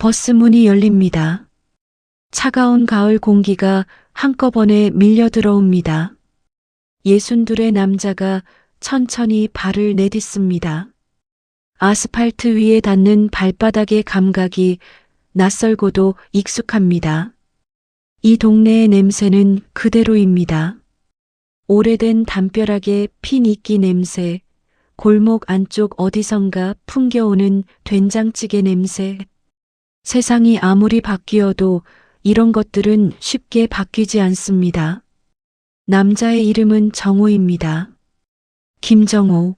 버스 문이 열립니다. 차가운 가을 공기가 한꺼번에 밀려 들어옵니다. 62의 남자가 천천히 발을 내딛습니다. 아스팔트 위에 닿는 발바닥의 감각이 낯설고도 익숙합니다. 이 동네의 냄새는 그대로입니다. 오래된 담벼락의 핀 이끼 냄새, 골목 안쪽 어디선가 풍겨오는 된장찌개 냄새. 세상이 아무리 바뀌어도 이런 것들은 쉽게 바뀌지 않습니다. 남자의 이름은 정호입니다. 김정호.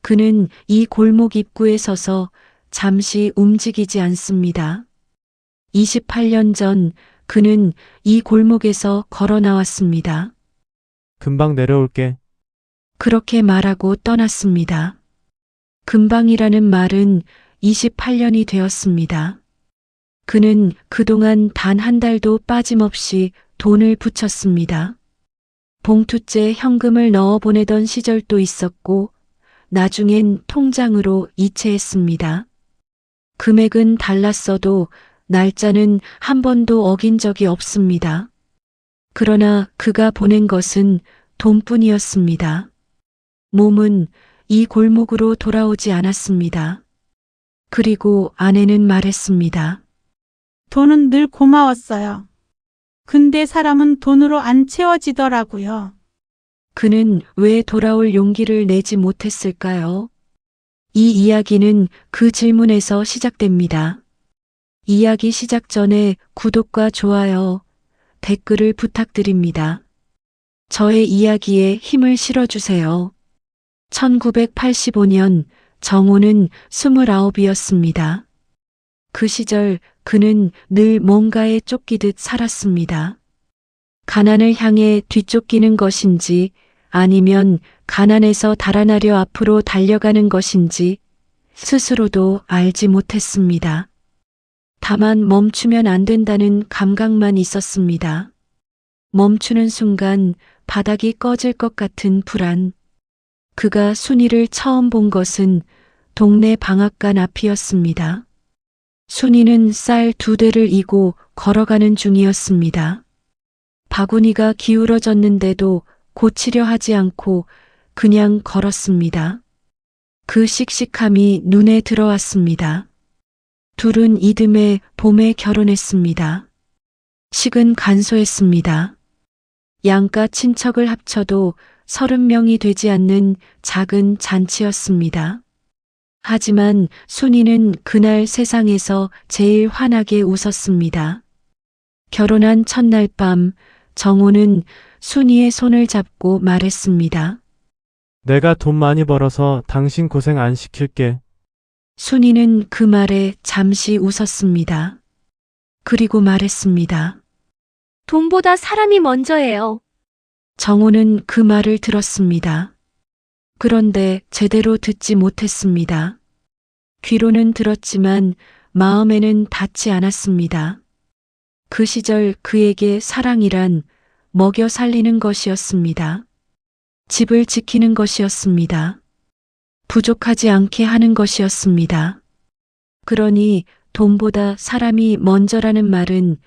그는 이 골목 입구에 서서 잠시 움직이지 않습니다. 28년 전 그는 이 골목에서 걸어 나왔습니다. 금방 내려올게. 그렇게 말하고 떠났습니다. 금방이라는 말은 28년이 되었습니다. 그는 그동안 단 한 달도 빠짐없이 돈을 붙였습니다. 봉투째 현금을 넣어 보내던 시절도 있었고 나중엔 통장으로 이체했습니다. 금액은 달랐어도 날짜는 한 번도 어긴 적이 없습니다. 그러나 그가 보낸 것은 돈뿐이었습니다. 몸은 이 골목으로 돌아오지 않았습니다. 그리고 아내는 말했습니다. 돈은 늘 고마웠어요. 근데 사람은 돈으로 안 채워지더라고요. 그는 왜 돌아올 용기를 내지 못했을까요? 이 이야기는 그 질문에서 시작됩니다. 이야기 시작 전에 구독과 좋아요, 댓글을 부탁드립니다. 저의 이야기에 힘을 실어주세요. 1985년 정호는 29이었습니다. 그 시절 그는 늘 뭔가에 쫓기듯 살았습니다. 가난을 향해 뒤쫓기는 것인지 아니면 가난에서 달아나려 앞으로 달려가는 것인지 스스로도 알지 못했습니다. 다만 멈추면 안 된다는 감각만 있었습니다. 멈추는 순간 바닥이 꺼질 것 같은 불안. 그가 순이를 처음 본 것은 동네 방앗간 앞이었습니다. 순이는 쌀 2대를 이고 걸어가는 중이었습니다. 바구니가 기울어졌는데도 고치려 하지 않고 그냥 걸었습니다. 그 씩씩함이 눈에 들어왔습니다. 둘은 이듬해 봄에 결혼했습니다. 식은 간소했습니다. 양가 친척을 합쳐도 30명이 되지 않는 작은 잔치였습니다. 하지만 순이는 그날 세상에서 제일 환하게 웃었습니다. 결혼한 첫날 밤 정호는 순이의 손을 잡고 말했습니다. 내가 돈 많이 벌어서 당신 고생 안 시킬게. 순이는 그 말에 잠시 웃었습니다. 그리고 말했습니다. 돈보다 사람이 먼저예요. 정호는 그 말을 들었습니다. 그런데 제대로 듣지 못했습니다. 귀로는 들었지만 마음에는 닿지 않았습니다. 그 시절 그에게 사랑이란 먹여 살리는 것이었습니다. 집을 지키는 것이었습니다. 부족하지 않게 하는 것이었습니다. 그러니 돈보다 사람이 먼저라는 말은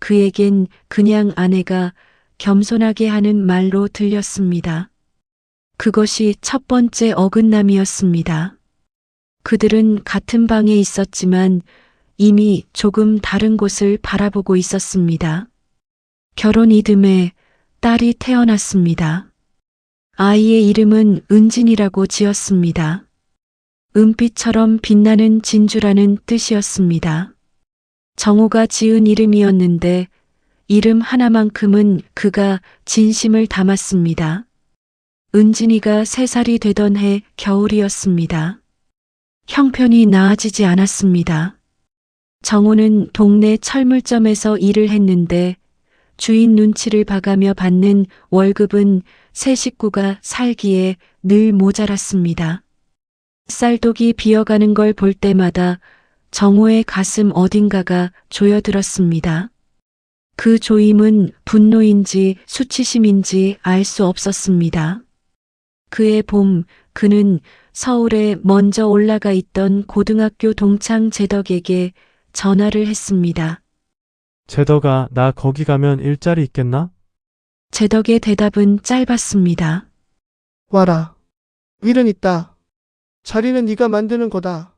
그에겐 그냥 아내가 겸손하게 하는 말로 들렸습니다. 그것이 첫 번째 어긋남이었습니다. 그들은 같은 방에 있었지만 이미 조금 다른 곳을 바라보고 있었습니다. 결혼 이듬해 딸이 태어났습니다. 아이의 이름은 은진이라고 지었습니다. 은빛처럼 빛나는 진주라는 뜻이었습니다. 정호가 지은 이름이었는데 이름 하나만큼은 그가 진심을 담았습니다. 은진이가 3살이 되던 해 겨울이었습니다. 형편이 나아지지 않았습니다. 정호는 동네 철물점에서 일을 했는데 주인 눈치를 봐가며 받는 월급은 세 식구가 살기에 늘 모자랐습니다. 쌀독이 비어가는 걸 볼 때마다 정호의 가슴 어딘가가 조여들었습니다. 그 조임은 분노인지 수치심인지 알 수 없었습니다. 그해 봄 그는 서울에 먼저 올라가 있던 고등학교 동창 제덕에게 전화를 했습니다. 제덕아, 나 거기 가면 일자리 있겠나? 제덕의 대답은 짧았습니다. 와라. 일은 있다. 자리는 네가 만드는 거다.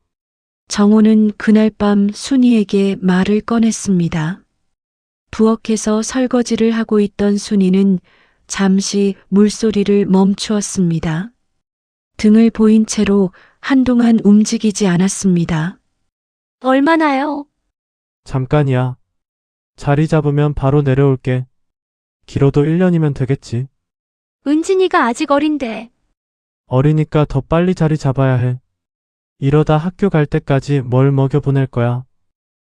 정호는 그날 밤 순이에게 말을 꺼냈습니다. 부엌에서 설거지를 하고 있던 순이는 잠시 물소리를 멈추었습니다. 등을 보인 채로 한동안 움직이지 않았습니다. 얼마나요? 잠깐이야. 자리 잡으면 바로 내려올게. 길어도 1년이면 되겠지. 은진이가 아직 어린데. 어리니까 더 빨리 자리 잡아야 해. 이러다 학교 갈 때까지 뭘 먹여 보낼 거야.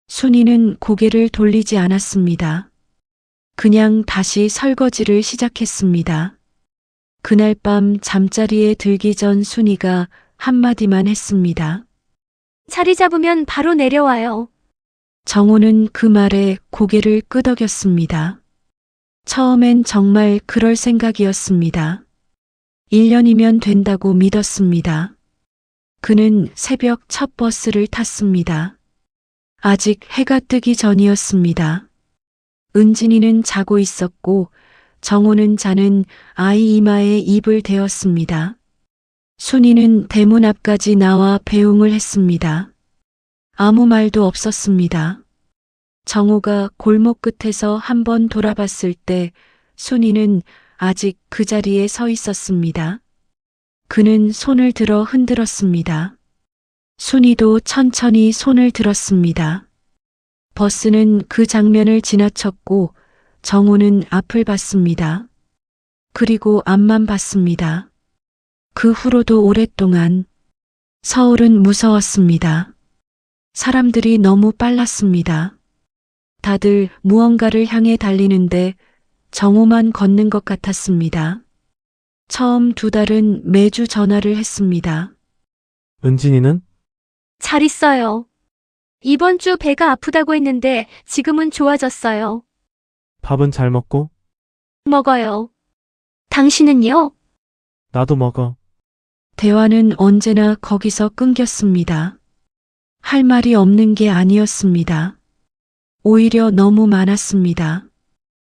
순이는 고개를 돌리지 않았습니다. 그냥 다시 설거지를 시작했습니다. 그날 밤 잠자리에 들기 전 순이가 한마디만 했습니다. 자리 잡으면 바로 내려와요. 정호는 그 말에 고개를 끄덕였습니다. 처음엔 정말 그럴 생각이었습니다. 1년이면 된다고 믿었습니다. 그는 새벽 첫 버스를 탔습니다. 아직 해가 뜨기 전이었습니다. 은진이는 자고 있었고 정호는 자는 아이 이마에 입을 대었습니다. 순이는 대문 앞까지 나와 배웅을 했습니다. 아무 말도 없었습니다. 정호가 골목 끝에서 한번 돌아봤을 때 순이는 아직 그 자리에 서 있었습니다. 그는 손을 들어 흔들었습니다. 순이도 천천히 손을 들었습니다. 버스는 그 장면을 지나쳤고 정호는 앞을 봤습니다. 그리고 앞만 봤습니다. 그 후로도 오랫동안 서울은 무서웠습니다. 사람들이 너무 빨랐습니다. 다들 무언가를 향해 달리는데 정호만 걷는 것 같았습니다. 처음 2달은 매주 전화를 했습니다. 은진이는? 잘 있어요. 이번 주 배가 아프다고 했는데 지금은 좋아졌어요. 밥은 잘 먹고? 먹어요. 당신은요? 나도 먹어. 대화는 언제나 거기서 끊겼습니다. 할 말이 없는 게 아니었습니다. 오히려 너무 많았습니다.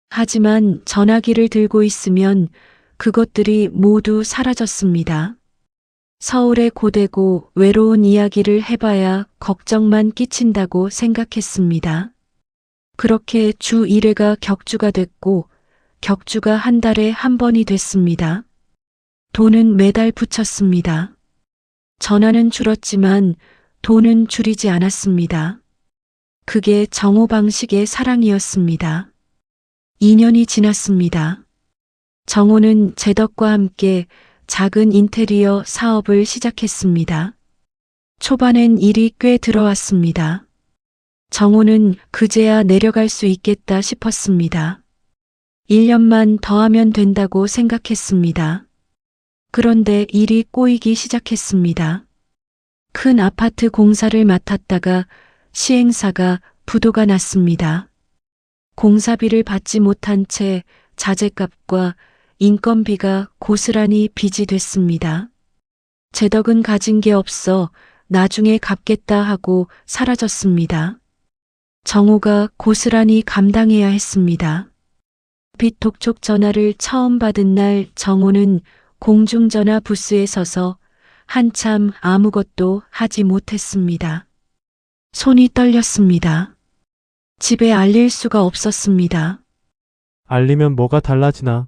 하지만 전화기를 들고 있으면 그것들이 모두 사라졌습니다. 서울의 고되고 외로운 이야기를 해봐야 걱정만 끼친다고 생각했습니다. 그렇게 주 1회가 격주가 됐고 격주가 한 달에 한 번이 됐습니다. 돈은 매달 붙였습니다. 전화는 줄었지만 돈은 줄이지 않았습니다. 그게 정호 방식의 사랑이었습니다. 2년이 지났습니다. 정호는 제덕과 함께 작은 인테리어 사업을 시작했습니다. 초반엔 일이 꽤 들어왔습니다. 정호는 그제야 내려갈 수 있겠다 싶었습니다. 1년만 더 하면 된다고 생각했습니다. 그런데 일이 꼬이기 시작했습니다. 큰 아파트 공사를 맡았다가 시행사가 부도가 났습니다. 공사비를 받지 못한 채 자재값과 인건비가 고스란히 빚이 됐습니다. 제덕은 가진 게 없어 나중에 갚겠다 하고 사라졌습니다. 정호가 고스란히 감당해야 했습니다. 빚 독촉 전화를 처음 받은 날 정호는 공중전화 부스에 서서 한참 아무것도 하지 못했습니다. 손이 떨렸습니다. 집에 알릴 수가 없었습니다. 알리면 뭐가 달라지나?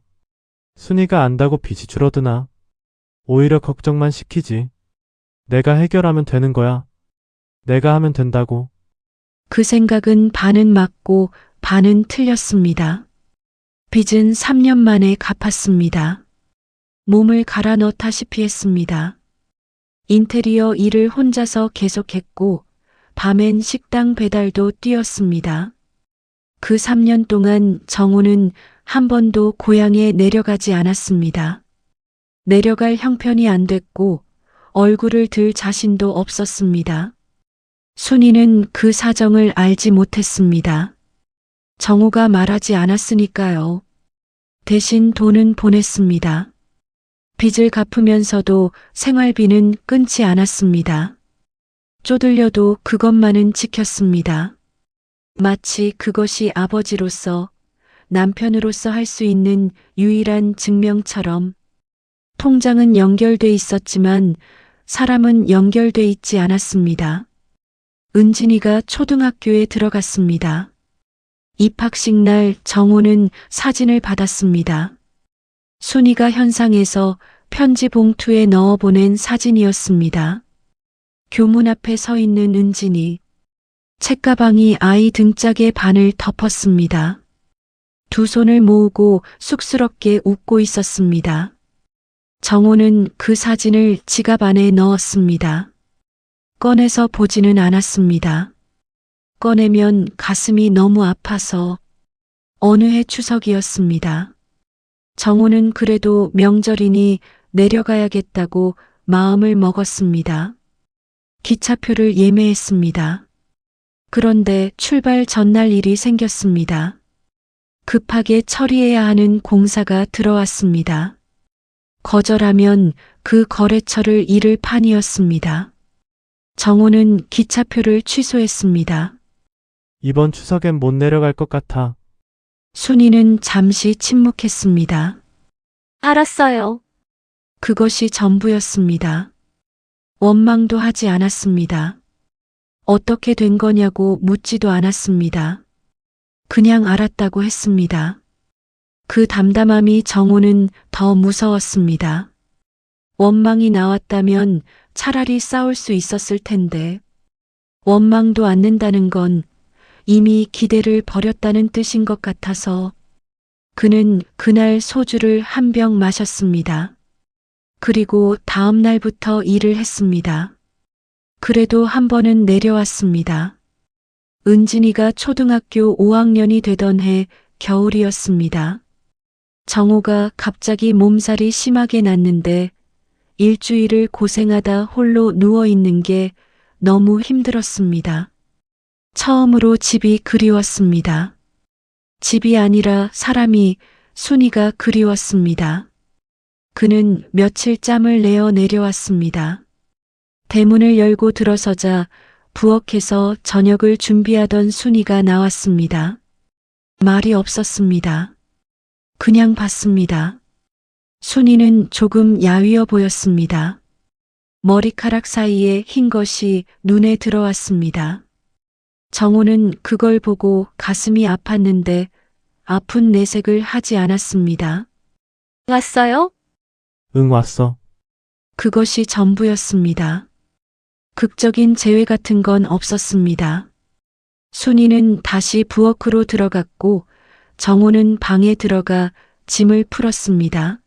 순이가 안다고 빚이 줄어드나? 오히려 걱정만 시키지. 내가 해결하면 되는 거야. 내가 하면 된다고. 그 생각은 반은 맞고 반은 틀렸습니다. 빚은 3년 만에 갚았습니다. 몸을 갈아 넣다시피 했습니다. 인테리어 일을 혼자서 계속했고 밤엔 식당 배달도 뛰었습니다. 그 3년 동안 정호는 한 번도 고향에 내려가지 않았습니다. 내려갈 형편이 안 됐고 얼굴을 들 자신도 없었습니다. 순이는 그 사정을 알지 못했습니다. 정호가 말하지 않았으니까요. 대신 돈은 보냈습니다. 빚을 갚으면서도 생활비는 끊지 않았습니다. 쪼들려도 그것만은 지켰습니다. 마치 그것이 아버지로서, 남편으로서 할 수 있는 유일한 증명처럼. 통장은 연결돼 있었지만 사람은 연결돼 있지 않았습니다. 은진이가 초등학교에 들어갔습니다. 입학식 날 정호는 사진을 받았습니다. 순이가 현상에서 편지 봉투에 넣어 보낸 사진이었습니다. 교문 앞에 서 있는 은진이. 책가방이 아이 등짝의 반을 덮었습니다. 두 손을 모으고 쑥스럽게 웃고 있었습니다. 정호는 그 사진을 지갑 안에 넣었습니다. 꺼내서 보지는 않았습니다. 꺼내면 가슴이 너무 아파서. 어느 해 추석이었습니다. 정호는 그래도 명절이니 내려가야겠다고 마음을 먹었습니다. 기차표를 예매했습니다. 그런데 출발 전날 일이 생겼습니다. 급하게 처리해야 하는 공사가 들어왔습니다. 거절하면 그 거래처를 잃을 판이었습니다. 정호는 기차표를 취소했습니다. 이번 추석엔 못 내려갈 것 같아. 순이는 잠시 침묵했습니다. 알았어요. 그것이 전부였습니다. 원망도 하지 않았습니다. 어떻게 된 거냐고 묻지도 않았습니다. 그냥 알았다고 했습니다. 그 담담함이 정호는 더 무서웠습니다. 원망이 나왔다면 차라리 싸울 수 있었을 텐데, 원망도 않는다는 건 이미 기대를 버렸다는 뜻인 것 같아서. 그는 그날 소주를 한 병 마셨습니다. 그리고 다음 날부터 일을 했습니다. 그래도 한 번은 내려왔습니다. 은진이가 초등학교 5학년이 되던 해 겨울이었습니다. 정호가 갑자기 몸살이 심하게 났는데 일주일을 고생하다 홀로 누워 있는 게 너무 힘들었습니다. 처음으로 집이 그리웠습니다. 집이 아니라 사람이, 순이가 그리웠습니다. 그는 며칠 짬을 내어 내려왔습니다. 대문을 열고 들어서자 부엌에서 저녁을 준비하던 순이가 나왔습니다. 말이 없었습니다. 그냥 봤습니다. 순이는 조금 야위어 보였습니다. 머리카락 사이에 흰 것이 눈에 들어왔습니다. 정호는 그걸 보고 가슴이 아팠는데 아픈 내색을 하지 않았습니다. 왔어요? 응, 왔어. 그것이 전부였습니다. 극적인 재회 같은 건 없었습니다. 순이는 다시 부엌으로 들어갔고 정호는 방에 들어가 짐을 풀었습니다.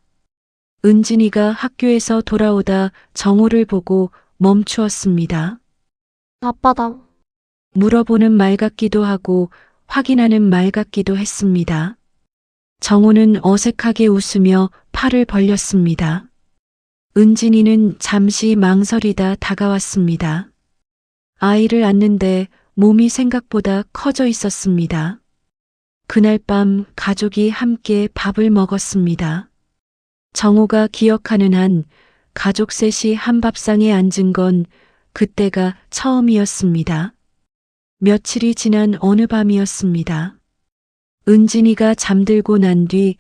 은진이가 학교에서 돌아오다 정호를 보고 멈추었습니다. 아빠다. 물어보는 말 같기도 하고 확인하는 말 같기도 했습니다. 정호는 어색하게 웃으며 팔을 벌렸습니다. 은진이는 잠시 망설이다 다가왔습니다. 아이를 안는데 몸이 생각보다 커져 있었습니다. 그날 밤 가족이 함께 밥을 먹었습니다. 정호가 기억하는 한 가족 셋이 한 밥상에 앉은 건 그때가 처음이었습니다. 며칠이 지난 어느 밤이었습니다. 은진이가 잠들고 난 뒤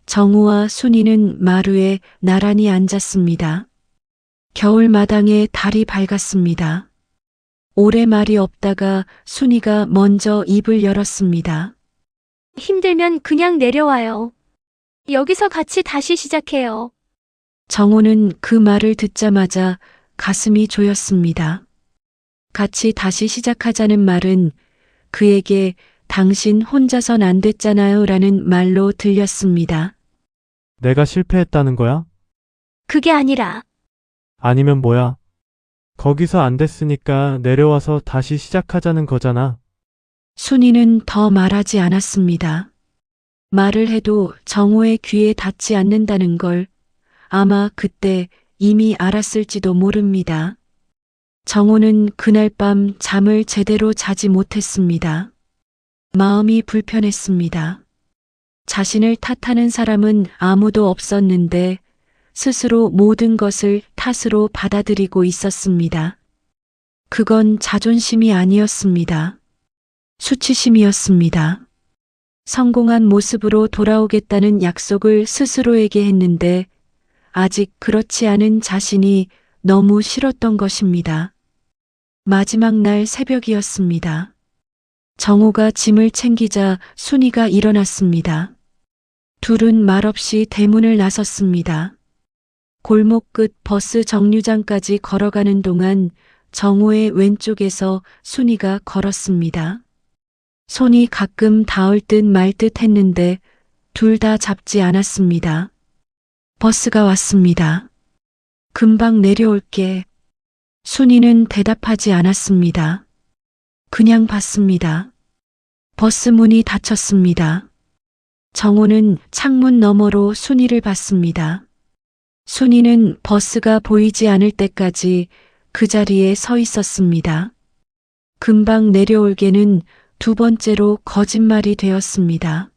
정호와 순이는 마루에 나란히 앉았습니다. 겨울 마당에 달이 밝았습니다. 오래 말이 없다가 순이가 먼저 입을 열었습니다. 힘들면 그냥 내려와요. 여기서 같이 다시 시작해요. 정호는 그 말을 듣자마자 가슴이 조였습니다. 같이 다시 시작하자는 말은 그에게 당신 혼자선 안 됐잖아요 라는 말로 들렸습니다. 내가 실패했다는 거야? 그게 아니라 아니면 뭐야? 거기서 안 됐으니까 내려와서 다시 시작하자는 거잖아. 순이는 더 말하지 않았습니다. 말을 해도 정호의 귀에 닿지 않는다는 걸 아마 그때 이미 알았을지도 모릅니다. 정호는 그날 밤 잠을 제대로 자지 못했습니다. 마음이 불편했습니다. 자신을 탓하는 사람은 아무도 없었는데 스스로 모든 것을 탓으로 받아들이고 있었습니다. 그건 자존심이 아니었습니다. 수치심이었습니다. 성공한 모습으로 돌아오겠다는 약속을 스스로에게 했는데 아직 그렇지 않은 자신이 너무 싫었던 것입니다. 마지막 날 새벽이었습니다. 정호가 짐을 챙기자 순이가 일어났습니다. 둘은 말없이 대문을 나섰습니다. 골목 끝 버스 정류장까지 걸어가는 동안 정호의 왼쪽에서 순이가 걸었습니다. 손이 가끔 닿을 듯 말 듯 했는데 둘 다 잡지 않았습니다. 버스가 왔습니다. 금방 내려올게. 순이는 대답하지 않았습니다. 그냥 봤습니다. 버스 문이 닫혔습니다. 정호는 창문 너머로 순이를 봤습니다. 순이는 버스가 보이지 않을 때까지 그 자리에 서 있었습니다. 금방 내려올게는 두 번째로 거짓말이 되었습니다.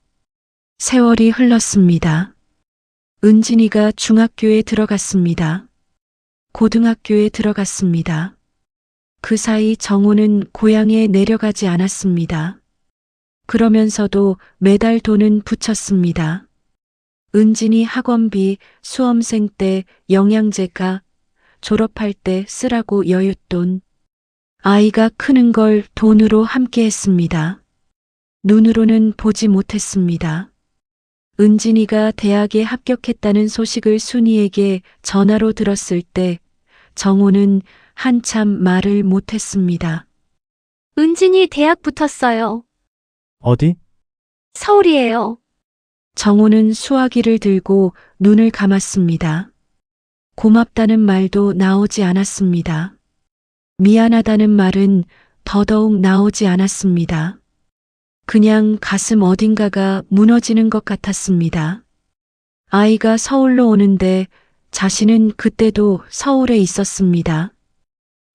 세월이 흘렀습니다. 은진이가 중학교에 들어갔습니다. 고등학교에 들어갔습니다. 그 사이 정호는 고향에 내려가지 않았습니다. 그러면서도 매달 돈은 붙였습니다. 은진이 학원비, 수험생 때 영양제가, 졸업할 때 쓰라고 여윳돈. 아이가 크는 걸 돈으로 함께 했습니다. 눈으로는 보지 못했습니다. 은진이가 대학에 합격했다는 소식을 순이에게 전화로 들었을 때 정호는 한참 말을 못했습니다. 은진이 대학 붙었어요. 어디? 서울이에요. 정호는 수화기를 들고 눈을 감았습니다. 고맙다는 말도 나오지 않았습니다. 미안하다는 말은 더더욱 나오지 않았습니다. 그냥 가슴 어딘가가 무너지는 것 같았습니다. 아이가 서울로 오는데 자신은 그때도 서울에 있었습니다.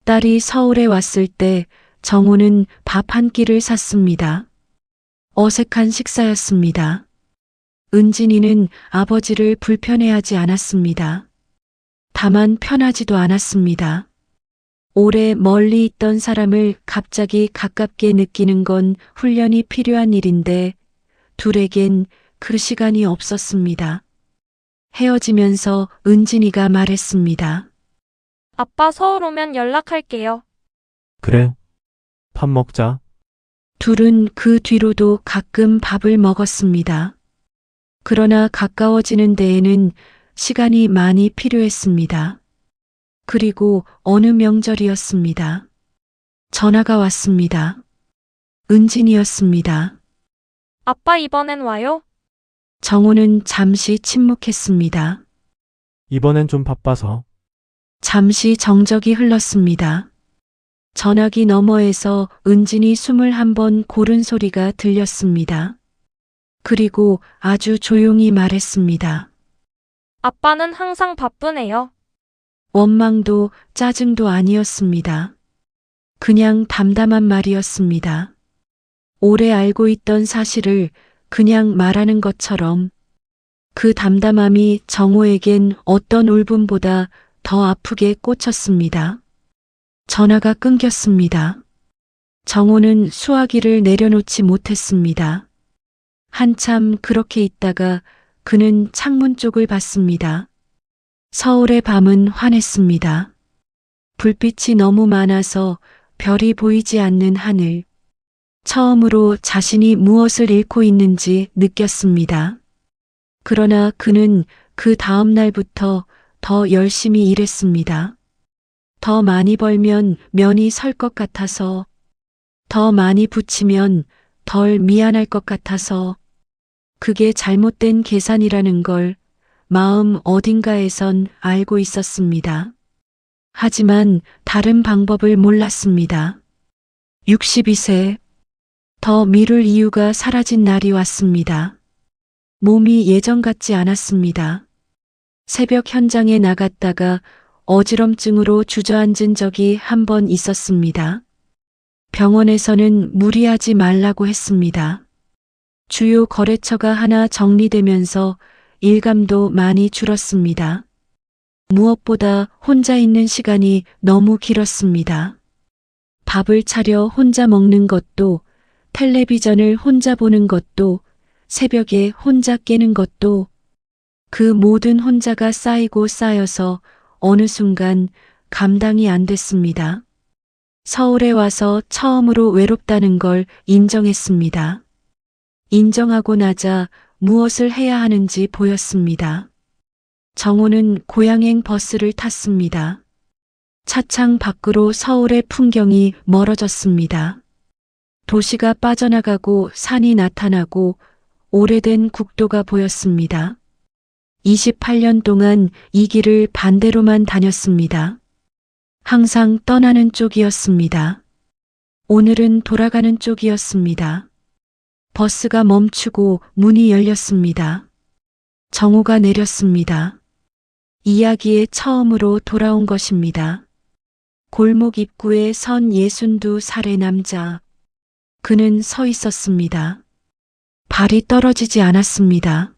딸이 서울에 왔을 때 정호는 밥 한 끼를 샀습니다. 어색한 식사였습니다. 은진이는 아버지를 불편해하지 않았습니다. 다만 편하지도 않았습니다. 오래 멀리 있던 사람을 갑자기 가깝게 느끼는 건 훈련이 필요한 일인데 둘에겐 그 시간이 없었습니다. 헤어지면서 은진이가 말했습니다. 아빠 서울 오면 연락할게요. 그래. 밥 먹자. 둘은 그 뒤로도 가끔 밥을 먹었습니다. 그러나 가까워지는 데에는 시간이 많이 필요했습니다. 그리고 어느 명절이었습니다. 전화가 왔습니다. 은진이었습니다. 아빠 이번엔 와요? 정호는 잠시 침묵했습니다. 이번엔 좀 바빠서. 잠시 정적이 흘렀습니다. 전화기 너머에서 은진이 숨을 한번 고른 소리가 들렸습니다. 그리고 아주 조용히 말했습니다. 아빠는 항상 바쁘네요. 원망도 짜증도 아니었습니다. 그냥 담담한 말이었습니다. 오래 알고 있던 사실을 그냥 말하는 것처럼 그 담담함이 정호에겐 어떤 울분보다 더 아프게 꽂혔습니다. 전화가 끊겼습니다. 정호는 수화기를 내려놓지 못했습니다. 한참 그렇게 있다가 그는 창문 쪽을 봤습니다. 서울의 밤은 환했습니다. 불빛이 너무 많아서 별이 보이지 않는 하늘. 처음으로 자신이 무엇을 잃고 있는지 느꼈습니다. 그러나 그는 그 다음 날부터 더 열심히 일했습니다. 더 많이 벌면 면이 설 것 같아서, 더 많이 붙이면 덜 미안할 것 같아서, 그게 잘못된 계산이라는 걸 마음 어딘가에선 알고 있었습니다. 하지만 다른 방법을 몰랐습니다. 62세. 더 미룰 이유가 사라진 날이 왔습니다. 몸이 예전 같지 않았습니다. 새벽 현장에 나갔다가 어지럼증으로 주저앉은 적이 한 번 있었습니다. 병원에서는 무리하지 말라고 했습니다. 주요 거래처가 하나 정리되면서 일감도 많이 줄었습니다. 무엇보다 혼자 있는 시간이 너무 길었습니다. 밥을 차려 혼자 먹는 것도, 텔레비전을 혼자 보는 것도, 새벽에 혼자 깨는 것도, 그 모든 혼자가 쌓이고 쌓여서 어느 순간 감당이 안 됐습니다. 서울에 와서 처음으로 외롭다는 걸 인정했습니다. 인정하고 나자 무엇을 해야 하는지 보였습니다. 정호는 고향행 버스를 탔습니다. 차창 밖으로 서울의 풍경이 멀어졌습니다. 도시가 빠져나가고 산이 나타나고 오래된 국도가 보였습니다. 28년 동안 이 길을 반대로만 다녔습니다. 항상 떠나는 쪽이었습니다. 오늘은 돌아가는 쪽이었습니다. 버스가 멈추고 문이 열렸습니다. 정호가 내렸습니다. 이야기에 처음으로 돌아온 것입니다. 골목 입구에 선 62살의 남자. 그는 서 있었습니다. 발이 떨어지지 않았습니다.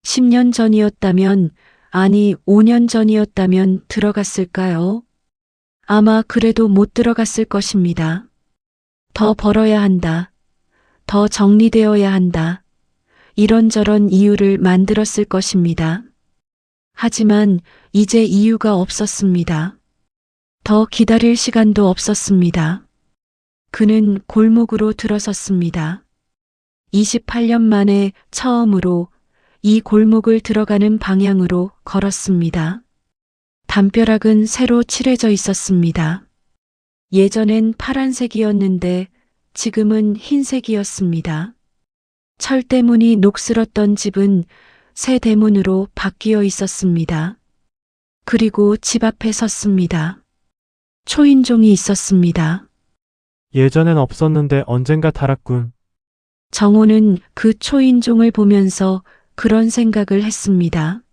10년 전이었다면, 아니 5년 전이었다면 들어갔을까요? 아마 그래도 못 들어갔을 것입니다. 더 벌어야 한다. 더 정리되어야 한다. 이런저런 이유를 만들었을 것입니다. 하지만 이제 이유가 없었습니다. 더 기다릴 시간도 없었습니다. 그는 골목으로 들어섰습니다. 28년 만에 처음으로 이 골목을 들어가는 방향으로 걸었습니다. 담벼락은 새로 칠해져 있었습니다. 예전엔 파란색이었는데 지금은 흰색이었습니다. 철대문이 녹슬었던 집은 새 대문으로 바뀌어 있었습니다. 그리고 집 앞에 섰습니다. 초인종이 있었습니다. 예전엔 없었는데 언젠가 달았군. 정호는 그 초인종을 보면서 그런 생각을 했습니다.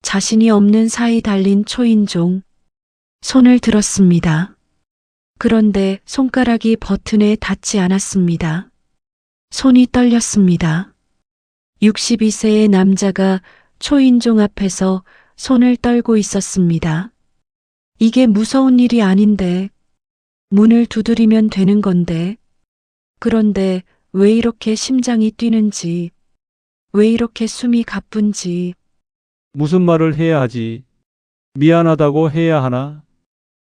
자신이 없는 사이 달린 초인종. 손을 들었습니다. 그런데 손가락이 버튼에 닿지 않았습니다. 손이 떨렸습니다. 62세의 남자가 초인종 앞에서 손을 떨고 있었습니다. 이게 무서운 일이 아닌데, 문을 두드리면 되는 건데, 그런데 왜 이렇게 심장이 뛰는지, 왜 이렇게 숨이 가쁜지. 무슨 말을 해야 하지? 미안하다고 해야 하나?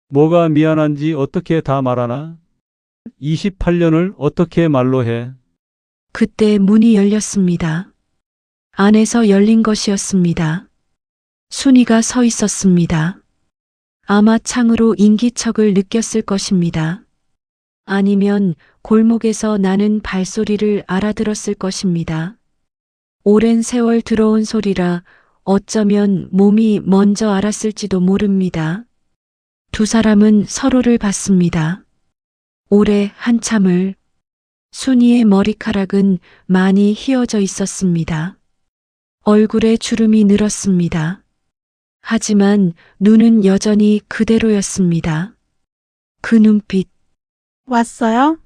뭐가 미안한지 어떻게 다 말하나? 28년을 어떻게 말로 해? 그때 문이 열렸습니다. 안에서 열린 것이었습니다. 순이가 서 있었습니다. 아마 창으로 인기척을 느꼈을 것입니다. 아니면 골목에서 나는 발소리를 알아들었을 것입니다. 오랜 세월 들어온 소리라 어쩌면 몸이 먼저 알았을지도 모릅니다. 두 사람은 서로를 봤습니다. 오래 한참을. 순이의 머리카락은 많이 휘어져 있었습니다. 얼굴에 주름이 늘었습니다. 하지만 눈은 여전히 그대로였습니다. 그 눈빛, 왔어요?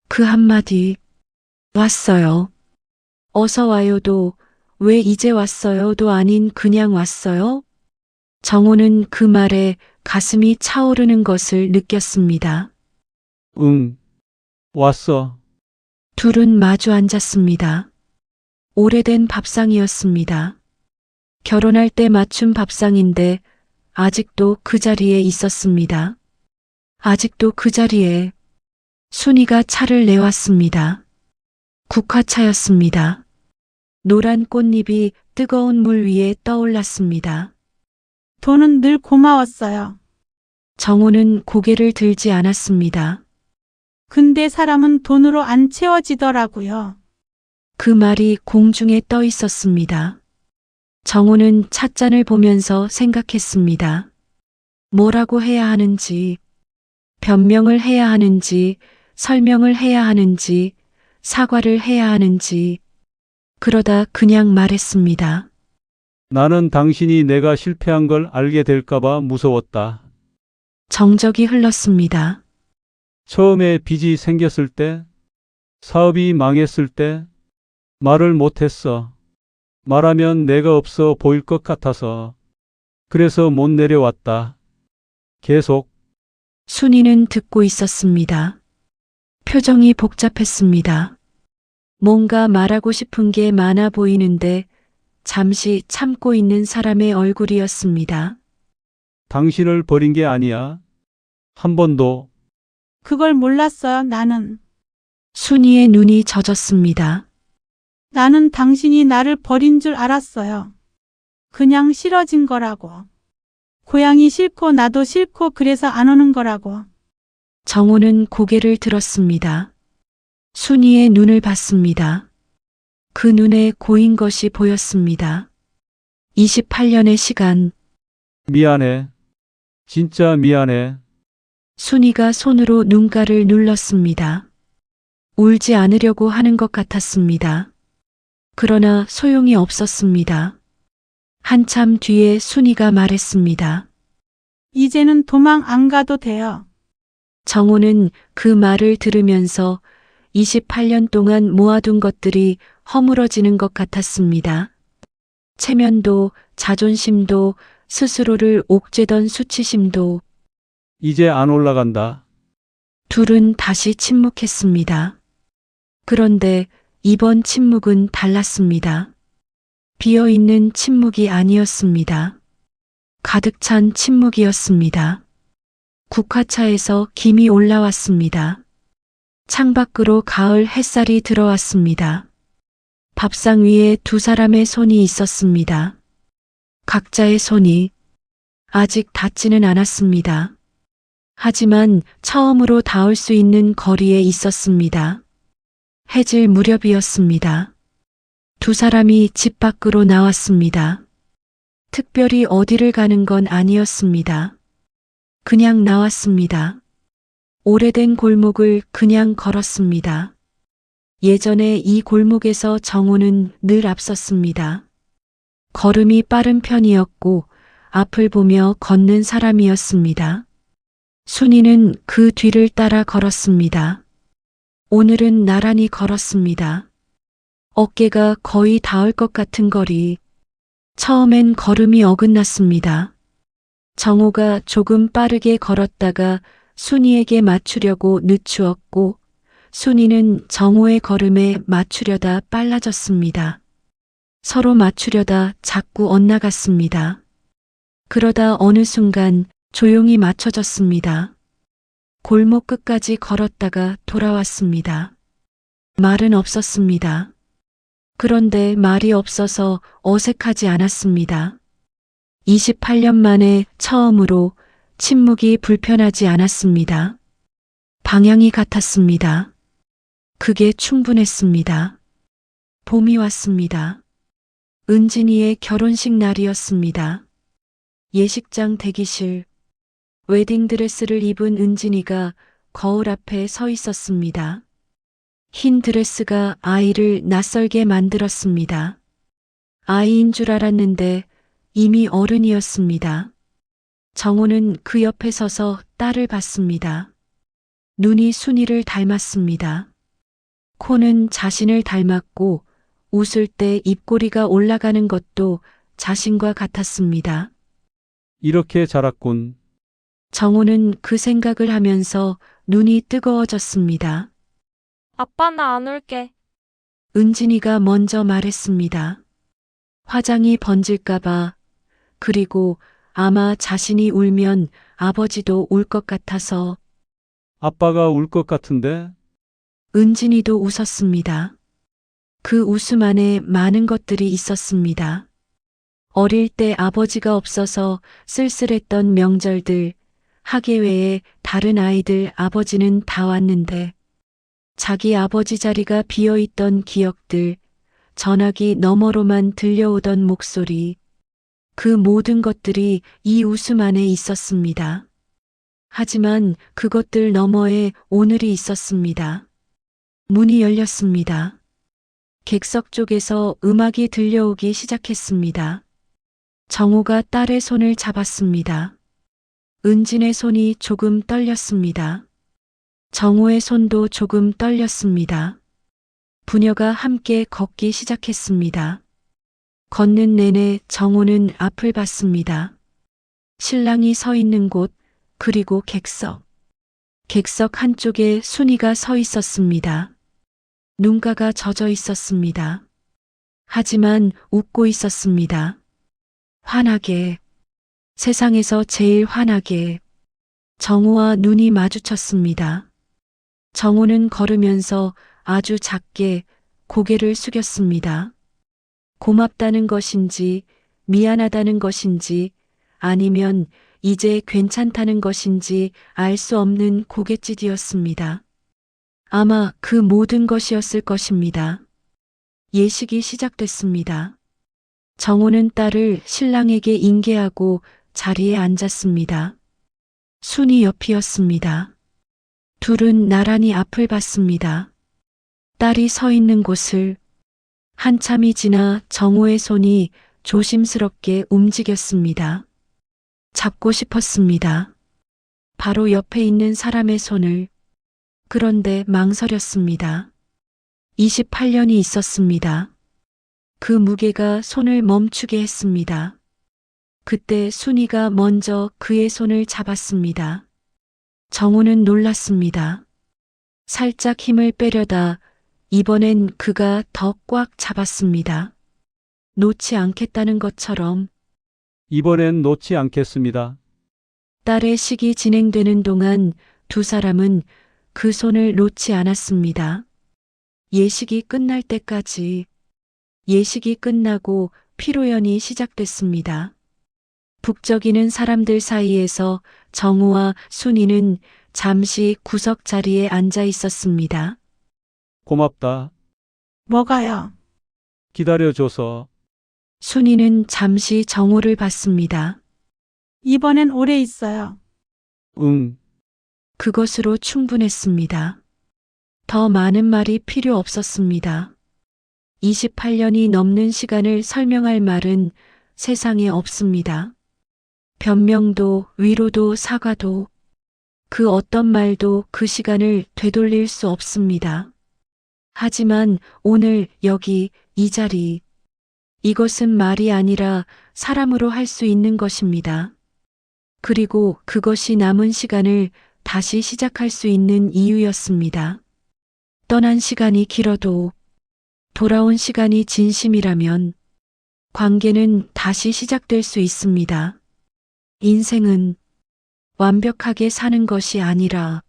그 한마디, 왔어요. 어서 와요도, 왜 이제 왔어요도 아닌 그냥 왔어요? 정호는 그 말에 가슴이 차오르는 것을 느꼈습니다. 응, 왔어. 둘은 마주 앉았습니다. 오래된 밥상이었습니다. 결혼할 때 맞춘 밥상인데 아직도 그 자리에 있었습니다. 아직도 그 자리에. 순이가 차를 내왔습니다. 국화차였습니다. 노란 꽃잎이 뜨거운 물 위에 떠올랐습니다. 돈은 늘 고마웠어요. 정호는 고개를 들지 않았습니다. 근데 사람은 돈으로 안 채워지더라고요. 그 말이 공중에 떠 있었습니다. 정호는 찻잔을 보면서 생각했습니다. 뭐라고 해야 하는지, 변명을 해야 하는지, 설명을 해야 하는지, 사과를 해야 하는지. 그러다 그냥 말했습니다. 나는 당신이 내가 실패한 걸 알게 될까봐 무서웠다. 정적이 흘렀습니다. 처음에 빚이 생겼을 때, 사업이 망했을 때, 말을 못했어. 말하면 내가 없어 보일 것 같아서. 그래서 못 내려왔다. 계속. 순이는 듣고 있었습니다. 표정이 복잡했습니다. 뭔가 말하고 싶은 게 많아 보이는데 잠시 참고 있는 사람의 얼굴이었습니다. 당신을 버린 게 아니야. 한 번도. 그걸 몰랐어요, 나는. 순이의 눈이 젖었습니다. 나는 당신이 나를 버린 줄 알았어요. 그냥 싫어진 거라고. 고향이 싫고 나도 싫고 그래서 안 오는 거라고. 정호는 고개를 들었습니다. 순이의 눈을 봤습니다. 그 눈에 고인 것이 보였습니다. 28년의 시간, 미안해. 진짜 미안해. 순이가 손으로 눈가를 눌렀습니다. 울지 않으려고 하는 것 같았습니다. 그러나 소용이 없었습니다. 한참 뒤에 순이가 말했습니다. 이제는 도망 안 가도 돼요. 정호는 그 말을 들으면서 28년 동안 모아둔 것들이 허물어지는 것 같았습니다. 체면도, 자존심도, 스스로를 옥죄던 수치심도. 이제 안 올라간다. 둘은 다시 침묵했습니다. 그런데 이번 침묵은 달랐습니다. 비어있는 침묵이 아니었습니다. 가득 찬 침묵이었습니다. 국화차에서 김이 올라왔습니다. 창밖으로 가을 햇살이 들어왔습니다. 밥상 위에 두 사람의 손이 있었습니다. 각자의 손이 아직 닿지는 않았습니다. 하지만 처음으로 닿을 수 있는 거리에 있었습니다. 해질 무렵이었습니다. 두 사람이 집 밖으로 나왔습니다. 특별히 어디를 가는 건 아니었습니다. 그냥 나왔습니다. 오래된 골목을 그냥 걸었습니다. 예전에 이 골목에서 정호는 늘 앞섰습니다. 걸음이 빠른 편이었고 앞을 보며 걷는 사람이었습니다. 순이는 그 뒤를 따라 걸었습니다. 오늘은 나란히 걸었습니다. 어깨가 거의 닿을 것 같은 거리. 처음엔 걸음이 어긋났습니다. 정호가 조금 빠르게 걸었다가 순이에게 맞추려고 늦추었고 순이는 정호의 걸음에 맞추려다 빨라졌습니다. 서로 맞추려다 자꾸 엇나갔습니다. 그러다 어느 순간 조용히 맞춰졌습니다. 골목 끝까지 걸었다가 돌아왔습니다. 말은 없었습니다. 그런데 말이 없어서 어색하지 않았습니다. 28년 만에 처음으로 침묵이 불편하지 않았습니다. 방향이 같았습니다. 그게 충분했습니다. 봄이 왔습니다. 은진이의 결혼식 날이었습니다. 예식장 대기실, 웨딩드레스를 입은 은진이가 거울 앞에 서 있었습니다. 흰 드레스가 아이를 낯설게 만들었습니다. 아이인 줄 알았는데 이미 어른이었습니다. 정호는 그 옆에 서서 딸을 봤습니다. 눈이 순이를 닮았습니다. 코는 자신을 닮았고 웃을 때 입꼬리가 올라가는 것도 자신과 같았습니다. 이렇게 자랐군. 정호는 그 생각을 하면서 눈이 뜨거워졌습니다. 아빠 나 안 올게. 은진이가 먼저 말했습니다. 화장이 번질까봐, 그리고 아마 자신이 울면 아버지도 울 것 같아서. 아빠가 울 것 같은데? 은진이도 웃었습니다. 그 웃음 안에 많은 것들이 있었습니다. 어릴 때 아버지가 없어서 쓸쓸했던 명절들, 학예 외에 다른 아이들 아버지는 다 왔는데 자기 아버지 자리가 비어있던 기억들, 전화기 너머로만 들려오던 목소리, 그 모든 것들이 이 웃음 안에 있었습니다. 하지만 그것들 너머에 오늘이 있었습니다. 문이 열렸습니다. 객석 쪽에서 음악이 들려오기 시작했습니다. 정호가 딸의 손을 잡았습니다. 은진의 손이 조금 떨렸습니다. 정호의 손도 조금 떨렸습니다. 부녀가 함께 걷기 시작했습니다. 걷는 내내 정호는 앞을 봤습니다. 신랑이 서 있는 곳, 그리고 객석. 객석 한쪽에 순이가 서 있었습니다. 눈가가 젖어 있었습니다. 하지만 웃고 있었습니다. 환하게, 세상에서 제일 환하게 정우와 눈이 마주쳤습니다. 정우는 걸으면서 아주 작게 고개를 숙였습니다. 고맙다는 것인지, 미안하다는 것인지, 아니면 이제 괜찮다는 것인지 알 수 없는 고갯짓이었습니다. 아마 그 모든 것이었을 것입니다. 예식이 시작됐습니다. 정호는 딸을 신랑에게 인계하고 자리에 앉았습니다. 순이 옆이었습니다. 둘은 나란히 앞을 봤습니다. 딸이 서 있는 곳을 한참이 지나 정호의 손이 조심스럽게 움직였습니다. 잡고 싶었습니다. 바로 옆에 있는 사람의 손을. 그런데 망설였습니다. 28년이 있었습니다. 그 무게가 손을 멈추게 했습니다. 그때 순이가 먼저 그의 손을 잡았습니다. 정우는 놀랐습니다. 살짝 힘을 빼려다 이번엔 그가 더 꽉 잡았습니다. 놓지 않겠다는 것처럼. 이번엔 놓지 않겠습니다. 딸의 식이 진행되는 동안 두 사람은 그 손을 놓지 않았습니다. 예식이 끝날 때까지. 예식이 끝나고 피로연이 시작됐습니다. 북적이는 사람들 사이에서 정우와 순이는 잠시 구석 자리에 앉아 있었습니다. 고맙다. 뭐가요? 기다려줘서. 순이는 잠시 정우를 봤습니다. 이번엔 오래 있어요. 응. 그것으로 충분했습니다. 더 많은 말이 필요 없었습니다. 28년이 넘는 시간을 설명할 말은 세상에 없습니다. 변명도 위로도 사과도 그 어떤 말도 그 시간을 되돌릴 수 없습니다. 하지만 오늘 여기 이 자리, 이것은 말이 아니라 사람으로 할 수 있는 것입니다. 그리고 그것이 남은 시간을 다시 시작할 수 있는 이유였습니다. 떠난 시간이 길어도 돌아온 시간이 진심이라면 관계는 다시 시작될 수 있습니다. 인생은 완벽하게 사는 것이 아니라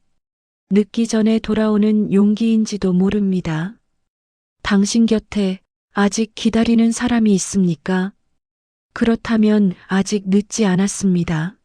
늦기 전에 돌아오는 용기인지도 모릅니다. 당신 곁에 아직 기다리는 사람이 있습니까? 그렇다면 아직 늦지 않았습니다.